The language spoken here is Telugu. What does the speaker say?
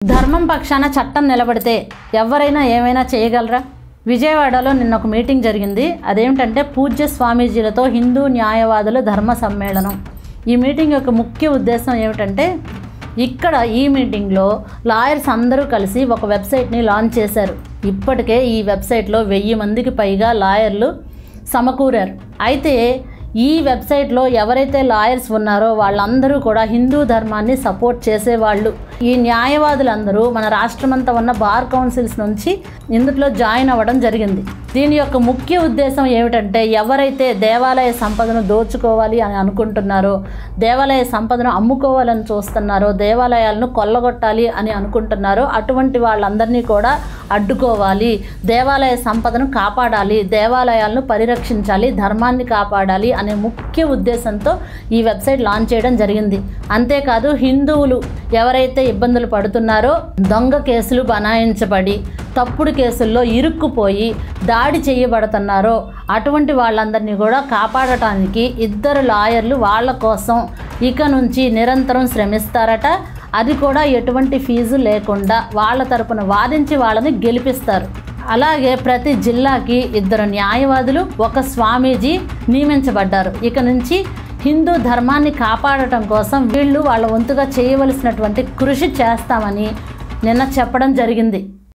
ధర్మం పక్షాన చట్టం నిలబడితే ఎవరైనా ఏమైనా చేయగలరా? విజయవాడలో నిన్న ఒక మీటింగ్ జరిగింది. అదేమిటంటే పూజ్య స్వామీజీలతో హిందూ న్యాయవాదుల ధర్మ సమ్మేళనం. ఈ మీటింగ్ యొక్క ముఖ్య ఉద్దేశం ఏమిటంటే, ఇక్కడ ఈ మీటింగ్లో లాయర్స్ అందరూ కలిసి ఒక వెబ్సైట్ని లాంచ్ చేశారు. ఇప్పటికే ఈ వెబ్సైట్లో 1000 మందికి పైగా లాయర్లు సమకూరారు. అయితే ఈ వెబ్సైట్లో ఎవరైతే లాయర్స్ ఉన్నారో వాళ్ళందరూ కూడా హిందూ ధర్మాన్ని సపోర్ట్ చేసేవాళ్ళు. ఈ న్యాయవాదులందరూ మన రాష్ట్రమంతా ఉన్న బార్ కౌన్సిల్స్ నుంచి ఇందులో జాయిన్ అవ్వడం జరిగింది. దీని యొక్క ముఖ్య ఉద్దేశం ఏమిటంటే, ఎవరైతే దేవాలయ సంపదను దోచుకోవాలి అని అనుకుంటున్నారో, దేవాలయ సంపదను అమ్ముకోవాలని చూస్తున్నారో, దేవాలయాలను కొల్లగొట్టాలి అని అనుకుంటున్నారో అటువంటి వాళ్ళందరినీ కూడా అడ్డుకోవాలి, దేవాలయ సంపదను కాపాడాలి, దేవాలయాలను పరిరక్షించాలి, ధర్మాన్ని కాపాడాలి అనే ముఖ్య ఉద్దేశంతో ఈ వెబ్సైట్ లాంచ్ చేయడం జరిగింది. అంతేకాదు, హిందువులు ఎవరైతే ఇబ్బందులు పడుతున్నారో, దొంగ కేసులు బనాయించబడి తప్పుడు కేసుల్లో ఇరుక్కుపోయి దాడి చేయబడుతున్నారో అటువంటి వాళ్ళందరినీ కూడా కాపాడటానికి 2 లాయర్లు వాళ్ళ కోసం ఇక నుంచి నిరంతరం శ్రమిస్తారట. అది కూడా ఎటువంటి ఫీజు లేకుండా వాళ్ళ తరపున వాదించి వాళ్ళని గెలిపిస్తారు. అలాగే ప్రతి జిల్లాకి 2 న్యాయవాదులు, 1 స్వామీజీ నియమించబడ్డారు. ఇక నుంచి హిందూ ధర్మాన్ని కాపాడటం కోసం వీళ్ళు వాళ్ళ వంతుగా చేయవలసినటువంటి కృషి చేస్తామని నిన్న చెప్పడం జరిగింది.